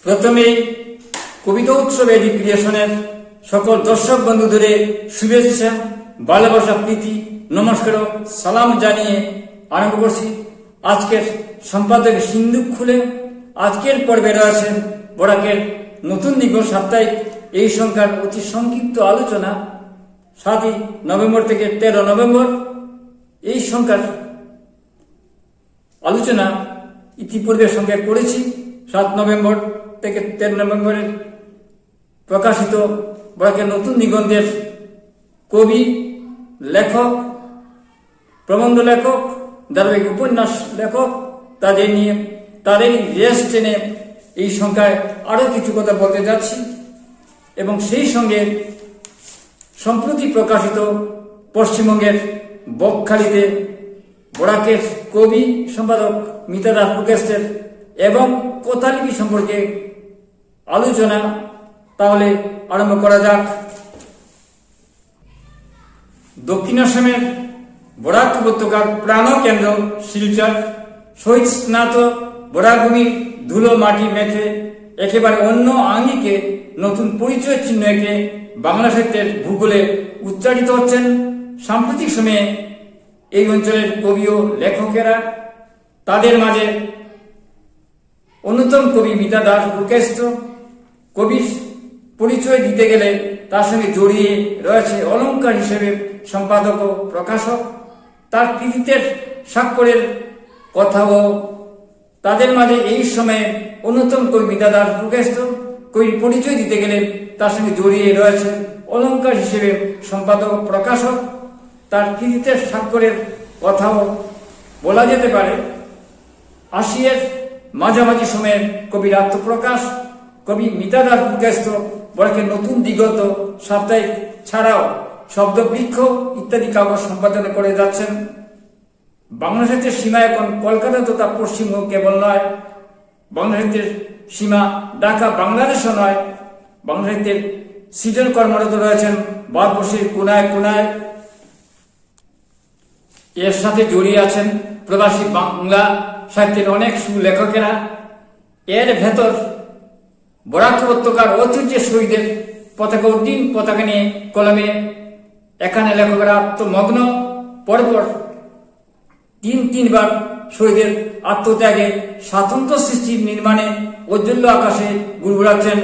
প্রথমেই কবিতা উৎসব এডি ক্রিয়েশনের সকল দর্শক বন্ধুদের শুভেচ্ছা, ভালোবাসা, প্রীতি, নমস্কার, সালাম জানিয়ে আরম্ভ করছি আজকের সম্পাদক সিন্ধুক খুলে। আজকের পর্বে রয়েছেন বরাকের নতুন দিগন্ত সাপ্তাহিক এই সংখ্যার অতি সংক্ষিপ্ত আলোচনা 7 নভেম্বর থেকে 13 নভেম্বর। এই সংখ্যার আলোচনা ইতিপূর্বে সংখ্যা করেছি। 7 নভেম্বর থেকে 13 নভেম্বরের প্রকাশিত বরাকের নতুন দিগন্তের কবি, লেখক, প্রবন্ধ লেখক, ধারাবাহিক উপন্যাস লেখক, তাদের নিয়ে তাদের রেস টেনে এই সংখ্যায় আরো কিছু কথা বলতে যাচ্ছি। এবং সেই সঙ্গে সম্প্রতি প্রকাশিত পশ্চিমবঙ্গের বকখালিতে বরাকের কবি সম্পাদক মিতা দাস প্রকাশের এবং কথালিপি সম্পর্কে আলোচনা। তাহলে আরম্ভ করা যাক। দক্ষিণ আসামের বরাক উপত্যকার প্রাণকেন্দ্র শিলচর শহীদ স্নাত বরাকভূমির ধুলো মাটি মেখে একেবারে অন্য আঙ্গিকে নতুন পরিচয় চিহ্ন এঁকে বাংলা সাহিত্যের ভূগোলে উচ্চারিত হচ্ছেন সাম্প্রতিক সময়ে এই অঞ্চলের কবি ও লেখকেরা। তাদের মাঝে অন্যতম কবি মিতা দাস প্রকাশিত। কবির পরিচয় দিতে গেলে তার সঙ্গে জড়িয়ে রয়েছে অলঙ্কার হিসেবে সম্পাদক ও প্রকাশক, তার কৃতিত্বের স্বাক্ষরের কথাও। তাদের মাঝে এই সময়ে অন্যতম কবি মিতা দাস প্রকাশিত। কবির পরিচয় দিতে গেলে তার সঙ্গে জড়িয়ে রয়েছে অলঙ্কার হিসেবে সম্পাদক প্রকাশক, তার কৃতিত্বের স্বাক্ষরের কথাও বলা যেতে পারে। 80-এর মাঝামাঝি সময়ে কবির আত্মপ্রকাশ। কবি মিতা দাস প্রকাশিত বরাকের নতুন দিগন্ত সাপ্তাহিক ছাড়াও শব্দবৃক্ষ ইত্যাদি কাগজ সম্পাদনা করে যাচ্ছেন। বাংলা সাহিত্যের সীমা এখন কলকাতা তথা পশ্চিমবঙ্গ কেবল নয়, বাংলা সাহিত্যের সীমা ঢাকা বাংলাদেশও নয়। বাংলা সাহিত্যের সৃজন কর্মরত রয়েছেন ভারতবর্ষের কোনায় কোনায়। এর সাথে জড়িয়ে আছেন প্রবাসী বাংলা সাহিত্যের অনেক সুলেখকেরা। এর ভেতর বরাক উপত্যকার ঐতিহ্যের শহীদের পতাকা উড্ডীন পতাকা নিয়ে কলমে এখানে লেখকেরা আত্মমগ্ন। পরপর তিনবার শহীদের আত্মত্যাগে স্বাতন্ত্র সৃষ্টির নির্মাণে ঔজ্জ্বল্য আকাশে গুড়গুড়াচ্ছেন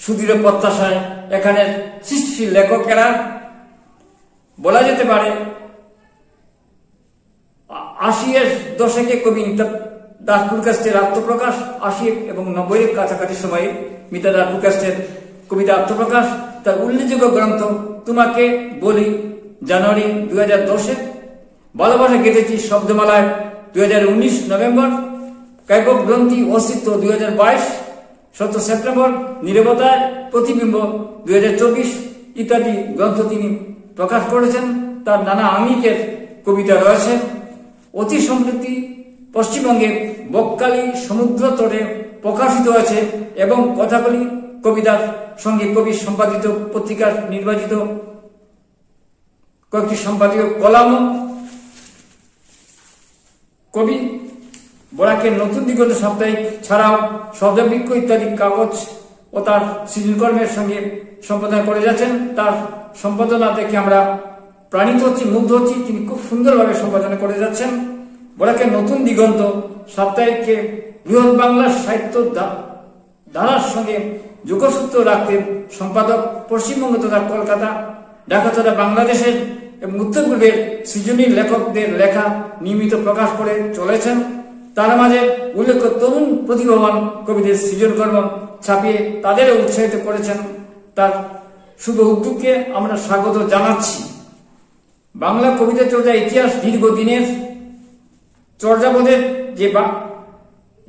সুদৃঢ় প্রত্যাশায় এখানের সৃষ্টিশীল লেখকেরা। বলা যেতে পারে 80-এর দশকে কবি মিতা দাস প্রকাশের আত্মপ্রকাশ, 80 এবং 90-এর কাছাকাছি সময়ে মিতা দাস প্রকাশের কবিতা আত্মপ্রকাশ। তার উল্লেখযোগ্য গ্রন্থ তোমাকে বলি জানুয়ারি 2010-এ, ভালোবাসা গেঁথেছি শব্দমালায় 2019 নভেম্বর, কাব্যগ্রন্থি অস্তিত্ব 2022 7 সেপ্টেম্বর, নীরবতায় প্রতিবিম্ব 2024 ইত্যাদি গ্রন্থ তিনি প্রকাশ করেছেন। তার নানা আঙ্গিকের কবিতা রয়েছে। অতি সম্প্রতি পশ্চিমবঙ্গে বকখালি সমুদ্র তটে প্রকাশিত হয়েছে এবং কথাগুলি কবিতার সঙ্গে কবি সম্পাদিত পত্রিকার নির্বাচিত কয়েকটি সম্পাদকীয় কলাম। কবি বরাকের নতুন দিগন্ত সাপ্তাহিক ছাড়াও শব্দবৃক্ষ ইত্যাদি কাগজ ও তার সৃজনকর্মের সঙ্গে সম্পাদনা করে যাচ্ছেন। তার সম্পাদনা দেখে আমরা প্রাণিত হচ্ছি, মুগ্ধ হচ্ছি। তিনি খুব সুন্দরভাবে সম্পাদনা করে যাচ্ছেন। বরাকের নতুন দিগন্ত সাপ্তাহিককে বৃহৎ বাংলার সাহিত্য ধারার সঙ্গে যোগসূত্র রাখতে সম্পাদক পশ্চিমবঙ্গ তথা কলকাতা, ঢাকা তথা বাংলাদেশের এবং উত্তর পূর্বের সৃজনী লেখকদের লেখা নিয়মিত প্রকাশ করে চলেছেন। তার মাঝে উল্লেখ্য তরুণ প্রতিভাবান কবিদের সৃজনকর্ম ছাপিয়ে তাদেরও উৎসাহিত করেছেন। তার শুভ উদ্যোগকে আমরা স্বাগত জানাচ্ছি। বাংলা কবিতা চর্চার ইতিহাস দীর্ঘদিনের চর্যাপদের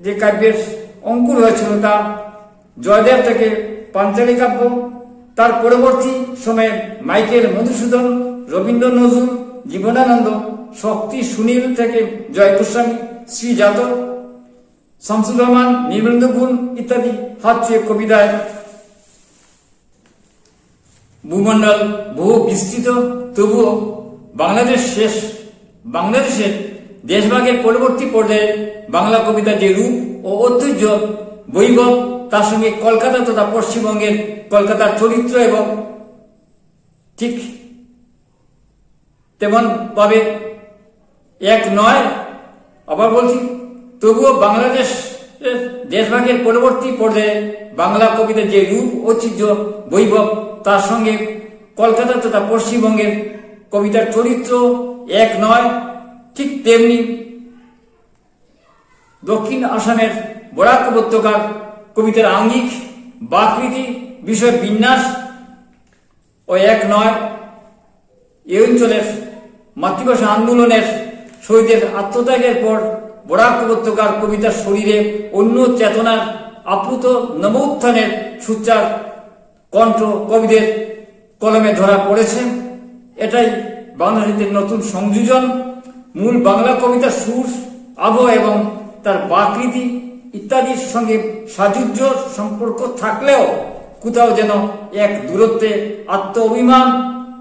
যে কাব্যের অঙ্কুর হয়েছিল তা জয়দেব থেকে পাঞ্চালী কাব্য, তার পরবর্তী সময়ে মাইকেল মধুসূদন, রবীন্দ্র নজরুল, জীবনানন্দ, শক্তি সুনীল থেকে জয় গোস্বামী, শ্রীজাত, শামসুর রহমান, নির্মলেন্দু গুণ ইত্যাদি হাত ছুঁয়ে কবিতায় ভূমণ্ডল বহু বিস্তৃত। তবুও বাংলাদেশের দেশভাগের পরবর্তী পর্যায়ে বাংলা কবিতার যে রূপ ও ঐতিহ্য বৈভব, তার সঙ্গে কলকাতা তথা পশ্চিমবঙ্গের কলকাতার চরিত্র এবং ঠিক তেমন ভাবে এক নয়। আবার বলছি, তবুও বাংলাদেশ দেশভাগের পরবর্তী পর্যায়ে বাংলা কবিতার যে রূপ, ঐতিহ্য, বৈভব, তার সঙ্গে কলকাতা তথা পশ্চিমবঙ্গের কবিতার চরিত্র এক নয়। ঠিক তেমনি দক্ষিণ আসামের বরাক উপত্যকার কবিতার আঙ্গিক, বাকৃতি, বিষয় বিন্যাস ও এক নয়। এই অঞ্চলের মাতৃভাষা আন্দোলনের শহীদের আত্মত্যাগের পর বরাক উপত্যকার কবিতার শরীরে অন্য চেতনার আপ্লুত নবোত্থানের সুচ্চার কণ্ঠ কবিদের কলমে ধরা পড়েছে। এটাই বাংলা সাহিত্যের নতুন সংযোজন। মূল বাংলা কবিতার সুর, আবহ এবং তার বাকৃতি ইত্যাদির সঙ্গে সাযুজ্য সম্পর্ক থাকলেও কোথাও যেন এক দূরত্বে আত্ম অভিমান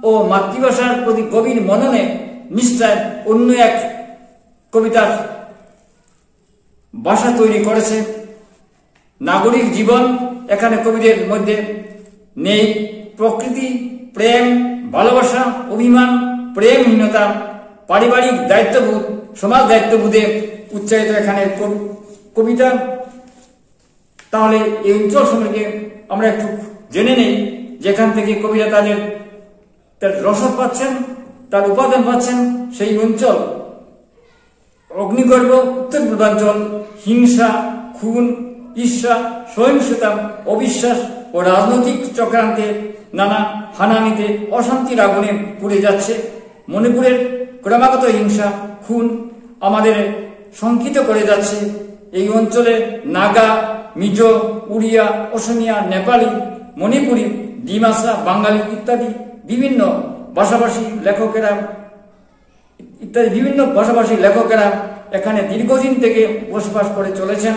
ও মাতৃভাষার প্রতি গভীর মননে নিষ্ঠায় অন্য এক কবিতার ভাষা তৈরি করেছে। নাগরিক জীবন এখানে কবিদের মধ্যে নেই। প্রকৃতি, প্রেম, ভালোবাসা, অভিমান, প্রেমহীনতা, পারিবারিক দায়িত্ববোধ, সমাজ দায়িত্ববোধে উচ্চারিত এখানে কবিতা। তাহলে এই অঞ্চল সম্পর্কে আমরা একটু জেনে নেই, যেখান থেকে কবিরা তার রসদ পাচ্ছেন, তার উপাদান পাচ্ছেন। সেই অঞ্চল অগ্নিগর্ভ উত্তর পূর্বাঞ্চল। হিংসা, খুন, ঈর্ষা, সহিংসতা, অবিশ্বাস ও রাজনৈতিক চক্রান্তে নানা হানাহানিতে অশান্তির আগুনে পুড়ে যাচ্ছে। মণিপুরের ক্রমাগত হিংসা, খুন আমাদের শঙ্কিত করে যাচ্ছে। এই অঞ্চলে নাগা, মিজো, উড়িয়া, অসমিয়া, নেপালি, মণিপুরি, ডিমাসা, বাঙালি ইত্যাদি বিভিন্ন ভাষাভাষী লেখকেরা এখানে দীর্ঘদিন থেকে বসবাস করে চলেছেন।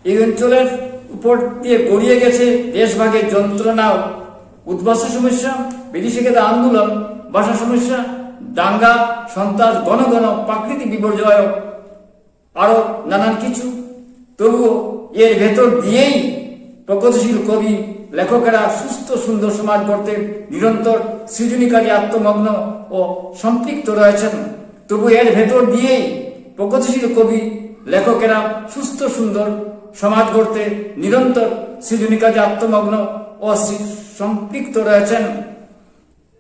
এই অঞ্চলের উপর দিয়ে গড়িয়ে গেছে দেশভাগের যন্ত্রণাও, উদ্বাস্তু সমস্যা, বিদেশিকেতা আন্দোলন, ভাষা সমস্যা, দাঙ্গা, সন্ত্রাস, ঘন ঘন প্রাকৃতিক বিপর্যয়, আরো নানান কিছু। তবুও এর ভেতর দিয়েই প্রগতিশীল কবি লেখকেরা সুস্থ সুন্দর সমাজ গড়তে নিরন্তর সৃজনীকারী, আত্মমগ্ন ও সম্পৃক্ত রয়েছেন। তবু এর ভেতর দিয়েই প্রগতিশীল কবি লেখকেরা সুস্থ সুন্দর সমাজ গড়তে নিরন্তর সৃজনীকারী, আত্মমগ্ন ও সম্পৃক্ত রয়েছেন।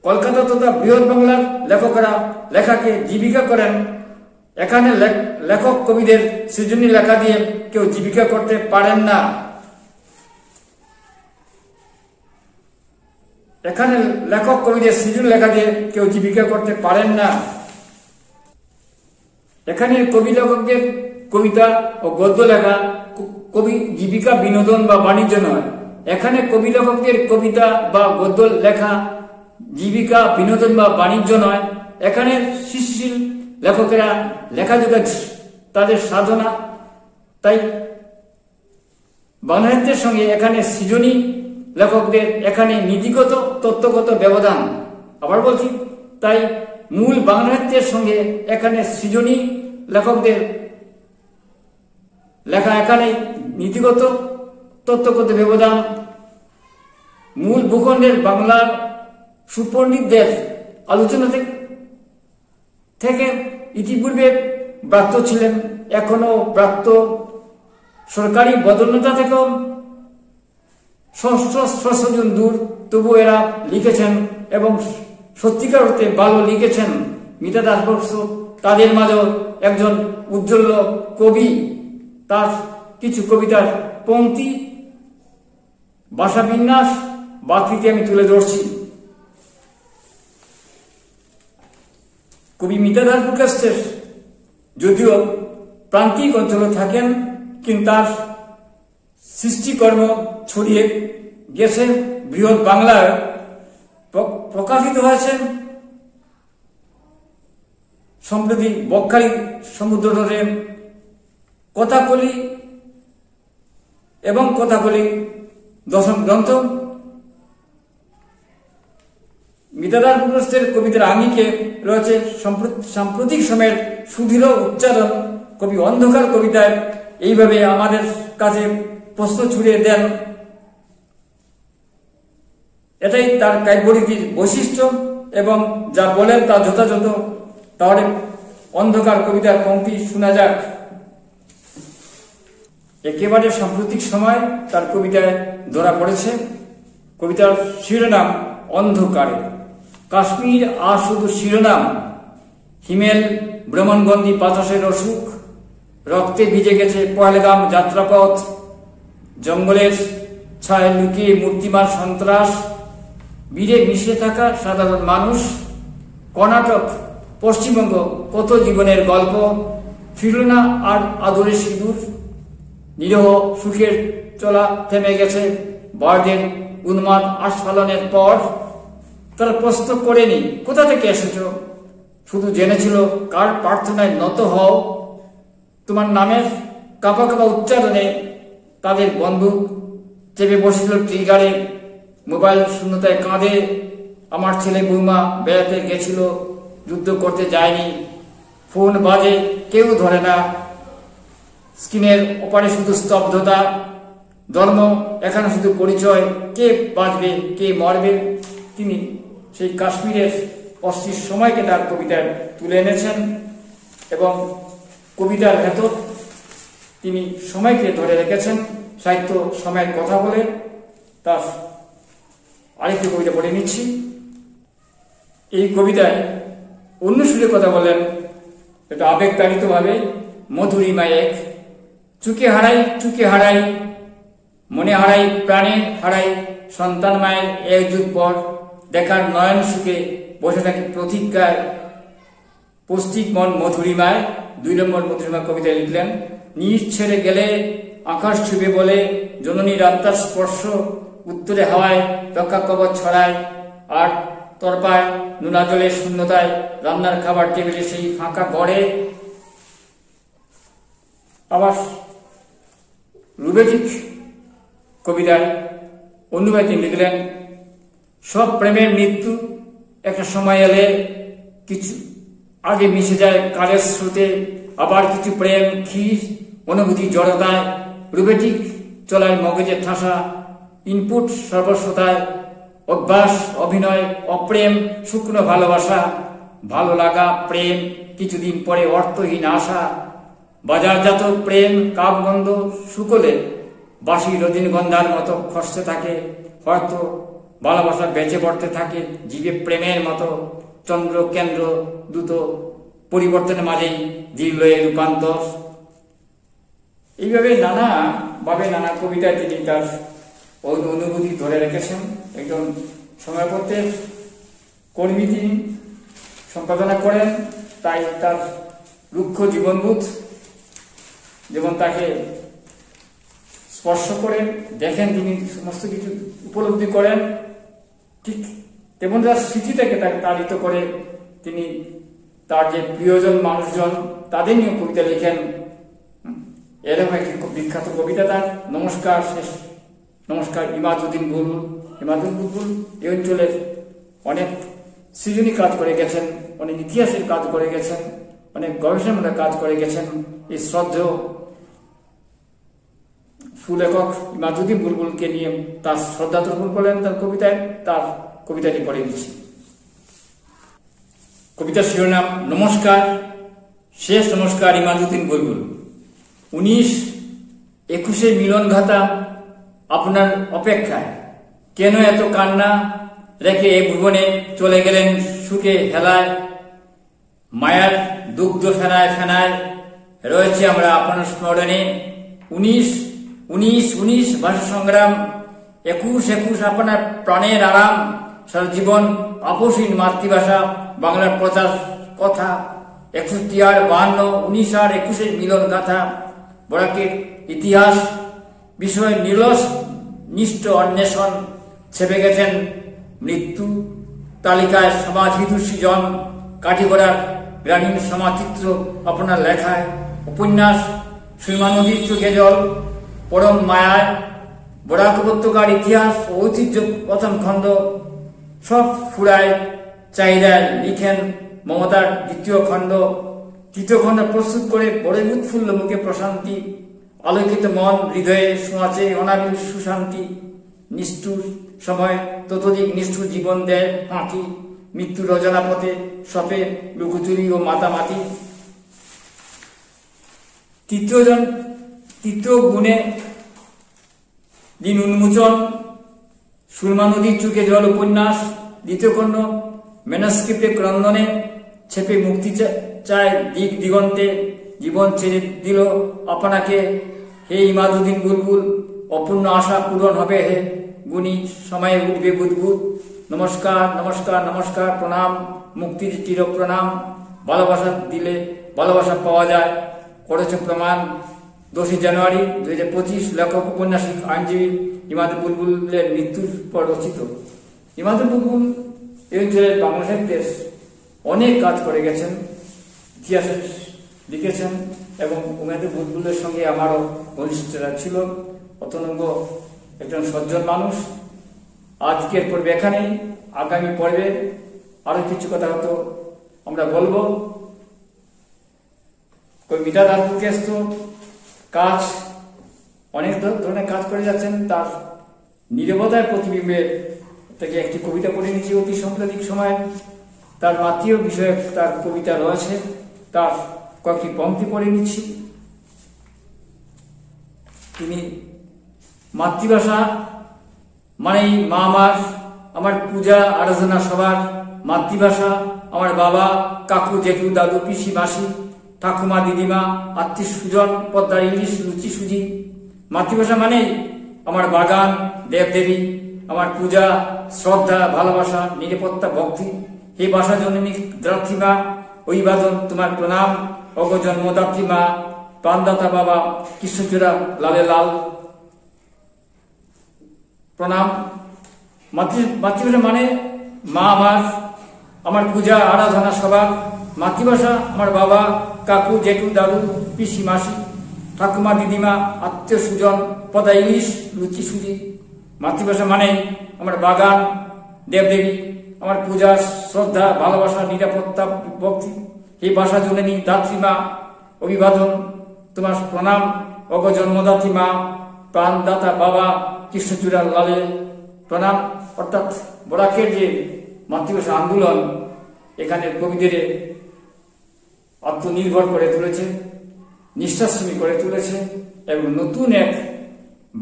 কলকাতা তথা বৃহৎ বাংলার লেখকেরা লেখাকে জীবিকা করেন। এখানে লেখক কবিদের সৃজনী লেখা দিয়ে কেউ জীবিকা করতে পারেন না। এখানে লেখক কবিদের সৃজনী লেখা দিয়ে কেউ জীবিকা করতে পারেন না। এখানে কবি লেখকদের কবিতা ও গদ্য লেখা কবি জীবিকা, বিনোদন বা বাণিজ্য নয়। এখানে কবি লেখকদের কবিতা বা গদ্য লেখা জীবিকা, বিনোদন বা বাণিজ্য নয়। এখানে সৃষ্টিশীল লেখকেরা লেখাযোগে তাদের সাধনা। তাই বাংলা সাহিত্যের সঙ্গে এখানে সৃজনী লেখকদের এখানে নীতিগত, তত্ত্বগত ব্যবধান। আবার বলছি, তাই মূল বাংলা সাহিত্যের সঙ্গে এখানে সৃজনী লেখকদের লেখা এখানে নীতিগত, তত্ত্বগত ব্যবধান। মূল ভূখণ্ডের বাংলার সুপণ্ডিতদের আলোচনা থেকে ইতিপূর্বে ব্রাত্য ছিলেন, এখনো ব্রাত্য। সরকারি বদন্যতা থেকেও সহস্রজন দূর, তবু এরা লিখেছেন এবং সত্যিকার অর্থে ভালো লিখেছেন। মিতা দাস বর্ষ তাদের মাঝেও একজন উজ্জ্বল কবি। তার কিছু কবিতার পংক্তি, ভাষা বিন্যাস, বাকৃতি আমি তুলে ধরছি। কবি মিতা দাস বর্ষের যদিও প্রান্তিক অঞ্চলে থাকেন, কিন্তু তার সৃষ্টিকর্ম ছড়িয়ে গেছে বৃহৎ বাংলায়। প্রকাশিত হয়েছে সম্প্রতি বকখালি সমুদ্রতটে কথাকলি এবং কথাকলি দশম গ্রন্থ। মিতা দাস বর্ষের কবিতার আঙ্গিকে রয়েছে সাম্প্রতিক সময়ের সুদৃঢ় উচ্চারণ। কবি অন্ধকার কবিতায় এইভাবে আমাদের কাছে প্রশ্ন ছুড়িয়ে দেন। এটাই তার কাব্যরীতির বৈশিষ্ট্য এবং যা বলেন তা যথাযথ। তাহলে অন্ধকার কবিতার পংক্তি শোনা যাক। একেবারে সাম্প্রতিক সময় তার কবিতায় ধরা পড়েছে। কবিতার শিরোনাম অন্ধকারে। কাশ্মীর আর শুধু শিরোনাম, হিমেল ভ্রমণগন্ধি বাতাসের অসুখ, রক্তে ভিজে গেছে পহেলগাম যাত্রাপথ, জঙ্গলের ছায় লুকিয়ে মূর্তিমান সন্ত্রাস, বীরে মিশে থাকা সাধারণ মানুষ, কর্ণাটক পশ্চিমবঙ্গ কত জীবনের গল্প, ফিরল না আর আদরের সিঁদুর, নিরহ সুখের চলা থেমে গেছে বার্ডের উন্মাদ আস্ফালনের পর। তারা প্রশ্ন করেনি কোথা থেকে এসেছ, শুধু জেনেছিল কার প্রার্থনায় নত হও। তোমার নামের কাঁপা কাঁপা উচ্চারণে তাদের বন্দুক চেপে বসেছিল ট্রিগারে, মোবাইল শূন্যতায় কাঁদে। আমার ছেলে বৌমা বেড়াতে গেছিল, যুদ্ধ করতে যায়নি। ফোন বাজে, কেউ ধরে না। স্ক্রিনের ওপারে শুধু স্তব্ধতা। ধর্ম এখানে শুধু পরিচয়, কে বাঁচবে কে মরবে। তিনি সেই কাশ্মীরের অস্থির সময়কে তার কবিতায় তুলে এনেছেন এবং কবিতার ভেতর তিনি সময়কে ধরে রেখেছেন। সাহিত্য সময়ের কথা বলে তার আরেকটি কবিতা পড়ে নিচ্ছি। এই কবিতায় অন্য সুরে কথা বলেন, এটা আবেগতাড়িত ভাবে। মধুরিমা এক। চুকে হারাই, মনে হারাই, প্রাণে হারাই, সন্তান মায়ের এক যুগ পর দেখার নয়ন সুখে বসে থাকি প্রতীক্ষায়। পৌষ্টিক মন মধুরিমায়। 2 নম্বর মধুরিমা কবিতায় লিখলেন, নিজ ছেড়ে গেলে আকাশ ছুবে বলে, জননীর আত্মার স্পর্শ উত্তরে হাওয়ায় রক্ষা কবচ ছড়ায়। আর তরপায় নুনা জলের শূন্যতায় রান্নার খাবার টেবিলে সেই ফাঁকা গড়ে। আবার রুবেটিক কবিতায় অনুবাদ তিনি লিখলেন, সব প্রেমের মৃত্যু একটা সময় এলে, কিছু আগে মিশে যায় কালের স্রোতে, আবার কিছু প্রেম ক্ষীর অনুভূতি জড়তায়। রুবেটিক চলায় মগজের ঠাসা, ইনপুট সর্বস্বতায়, অভ্যাস অভিনয় অপ্রেম শুকনো ভালোবাসা, ভালো লাগা প্রেম কিছুদিন পরে অর্থহীন আশা। বাজারজাত প্রেম কাবগন্ধ শুকলে বাসি রজনীগন্ধার মতো খসতে থাকে। হয়তো ভালোবাসা বেঁচে পড়তে থাকে জীবে প্রেমের মতো। চন্দ্র কেন্দ্র দ্রুত পরিবর্তনের মাঝেই দীর্ঘয়ে রূপান্তর। এইভাবে নানা কবিতায় তিনি তার অনুভূতি ধরে রেখেছেন। একজন সময়পত্রের কর্মী তিনি, সম্পাদনা করেন, তাই তার রুক্ষ জীবনবোধ যেমন তাকে স্পর্শ করে দেখেন, তিনি সমস্ত কিছু উপলব্ধি করেন, ঠিক তেমন তার স্মৃতিটাকে তাকে তাড়িত করে তিনি তার যে প্রিয়জন মানুষজন তাদের নিয়ে কবিতা লিখেন। এরকম একটি খুব বিখ্যাত কবিতা তার নমস্কার ইমাদুদ্দিন বুলবুল। বুলবুল এই অঞ্চলের অনেক সৃজনী কাজ করে গেছেন, অনেক ইতিহাসের কাজ করে গেছেন, অনেক গবেষণামূলক কাজ করে গেছেন। এই শ্রদ্ধেয় সুলেখক ইমাদুদ্দিন বুলবুলকে নিয়ে তার শ্রদ্ধা তর্পণ করলেন তার কবিতায়। তার কবিতাটি পড়ে দিচ্ছি। কবিতার শিরোনাম নমস্কার। শেষ নমস্কার ইমাদুদ্দিন বুলবুল। 19-21 মিলন ঘাতা আপনার অপেক্ষায়, কেন এত কান্না রেখে এ ভুবনে চলে গেলেন সুখে হেলায়। মায়ার দুগ্ধ ফেনায় ফেনায় রয়েছে আমরা আপনার স্মরণে। 19 ভাষা সংগ্রাম, 21 আপনার প্রাণের আরাম। সারা জীবন আপসীন মাতৃভাষা বাংলার প্রচার কথা। 61 আর 52, 19 আর 21 মিলন গাথা। বরাকের ইতিহাস বিষয় নিরলস নিষ্ঠ অন্বেষণ। ছেপে গেছেন মৃত্যু তালিকায় সমাজহিত সৃজন। কাঠিগড়ার গ্রামীণ সমাজচিত্র আপনার লেখায়। উপন্যাস সুরমা নদীর চোখে জল, পরম মায়ায়। বরাক উপত্যকার ইতিহাস ও ঐতিহ্য প্রথম খণ্ড। সব ফুরায় চাহিদায় লিখেন মমতার 2য় খণ্ড। 3য় খণ্ড প্রস্তুত করে বড়ই উৎফুল্ল মুখে প্রশান্তি। আলোকিত মন হৃদয়ে শোঁয়াচে অনাবিল সুশান্তি। নিষ্ঠুর সময় ততোধিক নিষ্ঠুর জীবন দেয় ফাঁকি। মৃত্যুর অজানা পথে সপে লুকোচুরি ও মাতামাতি। তৃতীয় গুণে দিন উন্মোচন, সুরমা নদীর চোখে জল উপন্যাস। দ্বিতীয় খণ্ড ম্যানস্ক্রিপ্টে ক্রন্দনে ছেপে মুক্তি চায় দিক দিগন্তে। জীবন ছেড়ে দিল আপনাকে হে ইমাদুদ্দিন বুলবুল, অপূর্ণ আশা পূরণ হবে হে গুণী সময়ে উঠবে বুদবুদ। নমস্কার নমস্কার নমস্কার, প্রণাম, মুক্তির চির প্রণাম। ভালোবাসা দিলে ভালোবাসা পাওয়া যায়, করেছে প্রমাণ। 10 জানুয়ারি 2025, লেখক উপন্যাসিক আইনজীবী ইমাদুল বুলবুলের মৃত্যুর পর রচিত। ইমাদুল বুলবুল এই অঞ্চলের বাংলা সাহিত্যের অনেক কাজ করে গেছেন, ইতিহাসে লিখেছেন এবং ইমাদুল বুলবুলের সঙ্গে আমারও ঘনিষ্ঠতা ছিল। অতনঙ্গ একজন সজ্জন মানুষ। আজকের পর্বে এখানেই, আগামী পর্বে আরো কিছু কথা হয়তো আমরা বলবো। কবিতা দাসগুপ্ত কাজ অনেক ধরনের কাজ করে যাচ্ছেন। তার নীরবতার প্রতিবিম্বের থেকে একটি কবিতা পড়ে নিয়েছি অতি সাম্প্রতিক সময়ে। তার মাতৃয় বিষয়ে তার কবিতা রয়েছে, তার কয়েকটি পংক্তি পড়ে নিচ্ছি। তিনি মাতৃভাষা মানেই মা আমার পূজা আরাধনা সবার। মাতৃভাষা আমার বাবা, কাকু, জেঠু, দাদু, পিসি, মাসি, ঠাকুমা, দিদিমা, আত্মীয় সুজন, পদ্মার ইলিশ, লুচি, সুজি। মাতৃভাষা মানেই আমার বাগান, দেবদেবী, আমার পূজা, শ্রদ্ধা, ভালোবাসা, নিরাপত্তা, ভক্তি। হে ভাষা জননী দ্রাত্রীমা, অভিবাদন তোমার প্রণাম। অগ জন্মদাত্রী মা, প্রাণদাতা বাবা, কৃষ্ণচূড়া লালে লাল প্রণাম। মাতৃভাষা মানে মা আমার পূজা আরাধনা সবার। মাতৃভাষা আমার বাবা, কাকু, জেঠু, দাদু, পিসি, মাসি, ঠাকুমা, দিদিমা, আত্মীয় সুজন, পদা, ইলিশ, লুচি, সুজি। মাতৃভাষা মানে আমার বাগান, দেবদেবী, আমার পূজা, শ্রদ্ধা, ভালোবাসা, নিরাপত্তা, ভক্তি। এই ভাষা জননী দাত্রীমা, অভিবাদন তোমার প্রণাম। অগ জন্মদাত্রী মা, প্রাণদাতা বাবা, কৃষ্ণচূড়া লালে প্রণাম। অর্থাৎ বরাকের যে মাতৃভাষা আন্দোলন, এখানে কবিদের আত্মনির্ভর করে তুলেছে, নিষ্ঠাশ্রমী করে তুলেছে এবং নতুন এক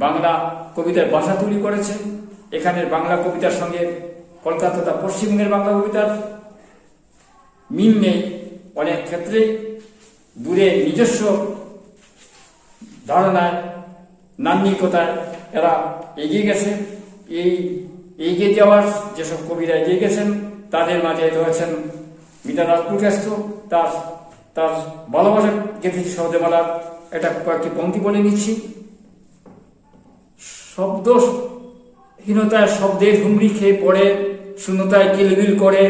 বাংলা কবিতার ভাষা তৈরি করেছে। এখানের বাংলা কবিতার সঙ্গে কলকাতা তথা পশ্চিমবঙ্গের বাংলা কবিতার মিল নেই। অনেক ক্ষেত্রেই দূরে নিজস্ব ধারণায়, নান্দনিকতায় এরা এগিয়ে গেছে। এই এগিয়ে যাওয়ার যেসব কবিরা এগিয়ে গেছেন তাদের মাঝে রয়েছেন মিতা রাজপুরকাস্ত। তার ভালোবাসা গেঁথেছি সহদেমালার এটা কয়েকটি পংক্তি বলে নিচ্ছি। শব্দহীনতায় শব্দের হুমড়ি খেয়ে পড়ে, শূন্যতায় কিলবিল করে।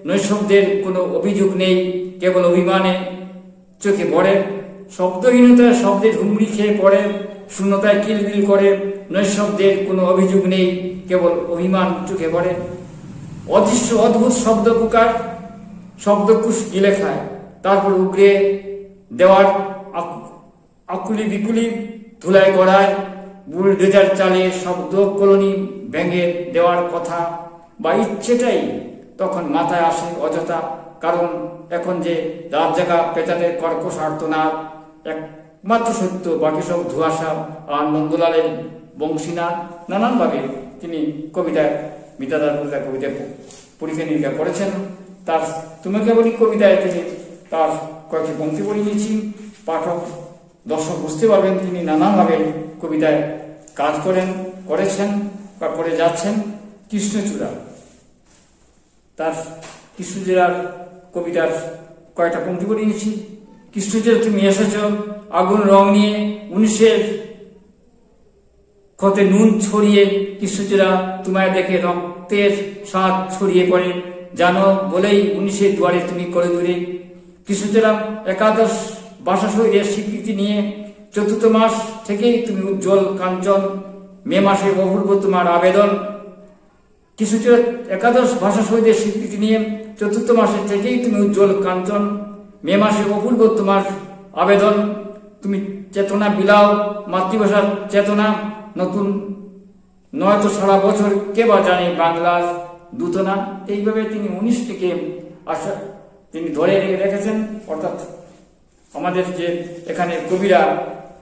নৈশব্দের কোনো অভিযোগ নেই, কেবল অভিমানে চোখে পড়ে। শব্দহীনতায় শব্দের হুমড়ি খেয়ে পড়ে, শূন্যতায় কিলবিল করে। নৈশব্দের কোনো অভিযোগ নেই, কেবল অভিমান চোখে পড়ে। অদৃশ্য অদ্ভুত শব্দ পুকার, শব্দকুশ গিলে খায়। তারপর উগড়ে দেওয়ার আকুলি বিকুলি ধুলায় গড়ায়। বুলডোজার চালিয়ে শব্দ কলোনি ভেঙে দেওয়ার কথা বা ইচ্ছেটাই তখন মাথায় আসে অযথা। কারণ এখন যে রাত জাগা পেঁচাদের কর্কশ আর্তনাদ একমাত্র সত্য, বাকি সব ধোঁয়াশা আর নন্দলালের বংশীনাদ। নানানভাবে তিনি কবিতায় মিতাদার কবিতায় পরীক্ষা নিরীক্ষা করেছেন। তার তুমি কেবলই কবিতায় তিনি তার কয়েকটি পংক্তি পড়ে নিয়েছি। পাঠক দর্শক বুঝতে পারবেন তিনি নানানভাবে কবিতায় কাজ করেছেন বা করে যাচ্ছেন। কৃষ্ণচূড়া, তার কৃষ্ণচূড়ার কবিতার কয়েকটা পংক্তি পড়ে নিয়েছি। কৃষ্ণচূড়া তুমি এসেছ আগুন রং নিয়ে, 19-এর ক্ষতে নুন ছড়িয়ে। কৃষ্ণচূড়া তোমায় দেখে রক্তের স্বাদ ছড়িয়ে পড়ে, জানো বলেই 19-এর দুয়ারে তুমি করে দূরে। কৃষ্ণচূড়া একাদশ ভাষা শৈলের স্বীকৃতি নিয়ে, 4র্থ মাস থেকেই তুমি উজ্জ্বল কাঞ্চন, মে মাসে অপূর্ব তোমার আবেদন। কৃষ্ণচূড়া একাদশ ভাষা শৈলের স্বীকৃতি নিয়ে, 4র্থ মাসে থেকেই তুমি উজ্জ্বল কাঞ্চন, মে মাসে অপূর্ব তোমার আবেদন। তুমি চেতনা বিলাও, মাতৃভাষার চেতনা নতুন নয়তো সারা বছর কে বা জানে বাংলার দূতনা। এইভাবে তিনি 19টিকে তিনি ধরে রেখেছেন। অর্থাৎ আমাদের যে এখানে কবিরা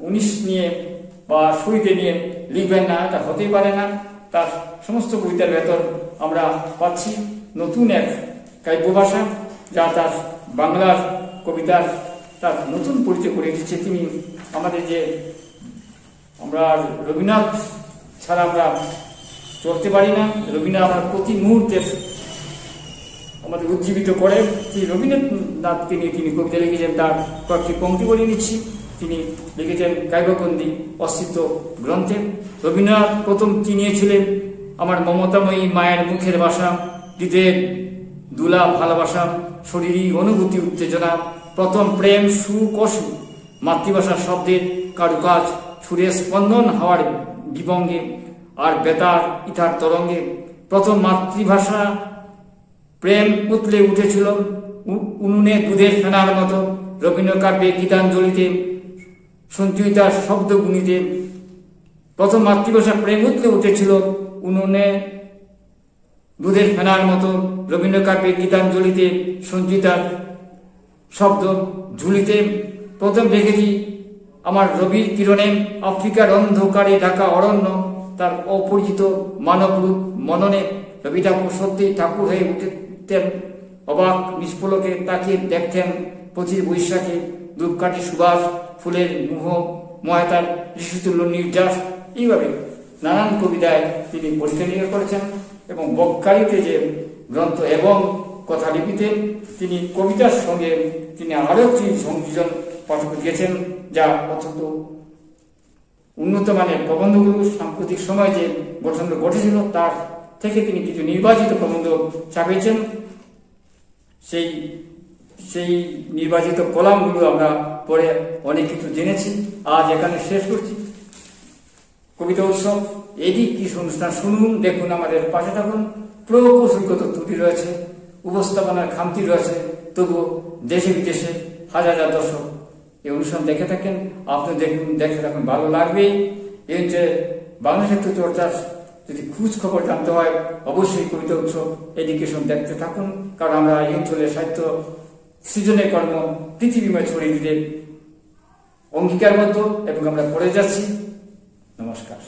19 নিয়ে বা শহীদে নিয়ে লিখবেন না, এটা হতেই পারে না। তার সমস্ত কবিতার ভেতর আমরা পাচ্ছি নতুন এক কাব্য ভাষা, যা তার বাংলার কবিতার তার নতুন পরিচয় করে দিচ্ছে। তিনি আমাদের যে আমরা রবীন্দ্রনাথ ছাড়া আমরা চলতে পারি না, রবীন্দ্রনাথ আমরা প্রতি মুহূর্তে আমাদের উজ্জীবিত করে। সেই রবীন্দ্রনাথ তিনি কবিতা লিখেছেন, তার কয়েকটি পংক্তি বলে নিচ্ছি। তিনি লিখেছেন কাব্যকন্দি অস্তিত্ব গ্রন্থে। রবীন্দ্রনাথ প্রথম চিনিয়েছিলেন আমার মমতাময়ী মায়ের মুখের ভাষা, হৃদয়ের দুলা ভালোবাসা, শরীরী অনুভূতি উত্তেজনা, প্রথম প্রেম সুখ অসুখ, মাতৃভাষার শব্দের কারুকাজ, সুরের স্পন্দন হাওয়ার বিভঙ্গে আর বেতার ইথার তরঙ্গে। প্রথম মাতৃভাষা প্রেম উতলে উঠেছিল উনুনে দুধের ফেনার মতো, রবীন্দ্রকাব্যে গীতাঞ্জলিতে সঞ্চয়িতার শব্দ গুণিতে। প্রথম মাতৃভাষা প্রেম উতলে উঠেছিল উনুনে দুধের ফেনার মতো, রবীন্দ্রকাব্যে গীতাঞ্জলিতে সঞ্চিতার শব্দ ঝুলিতে। প্রথম দেখেছি আমার রবির কিরণে আফ্রিকার অন্ধকারে ঢাকা অরণ্য, তার অপরিচিত মানবরূপ মননে। রবি ঠাকুর সত্যি ঠাকুর হয়ে উঠতেন, অবাক নিষ্পলকে তাকিয়ে দেখতেন 25 বৈশাখে ধূপকাঠি সুবাস, ফুলের মুহ ময়তার ঋষিতুল্য নির্যাস। এইভাবে নানান কবিতায় তিনি পরীক্ষা নিরীক্ষা করেছেন। এবং বক্কারিতে যে গ্রন্থ এবং কথালিপিতে তিনি কবিতার সঙ্গে তিনি আরো একটি সংযোজন পাঠক দিয়েছেন, যা অত্যন্ত উন্নত মানের প্রবন্ধগুলো সাম্প্রতিক সময় যে গঠনগুলো ঘটেছিল তার থেকে তিনি কিছু নির্বাচিত প্রবন্ধ ছাপিয়েছেন। সেই নির্বাচিত কলামগুলো আমরা পড়ে অনেক কিছু জেনেছি। আজ এখানে শেষ করছি। কবিতা উৎসব এটি কি অনুষ্ঠান শুনুন, দেখুন, আমাদের পাশে থাকুন। প্রকৌশলগত ত্রুটি রয়েছে, উপস্থাপনার খামতি রয়েছে, তবুও দেশে বিদেশে হাজার হাজার দর্শক এই অনুষ্ঠান দেখে থাকেন। আপনি দেখুন, দেখে থাকুন, ভালো লাগবেই। এই যে বাংলা সাহিত্য চর্চার যদি খোঁজ খবর জানতে হয় অবশ্যই কবিতা উৎসব এডুকেশন দেখতে থাকুন, কারণ আমরা এই অঞ্চলের সাহিত্য সৃজনের কর্ম পৃথিবীময় ছড়িয়ে দিতে অঙ্গীকারবদ্ধ এবং আমরা করে যাচ্ছি। নমস্কার।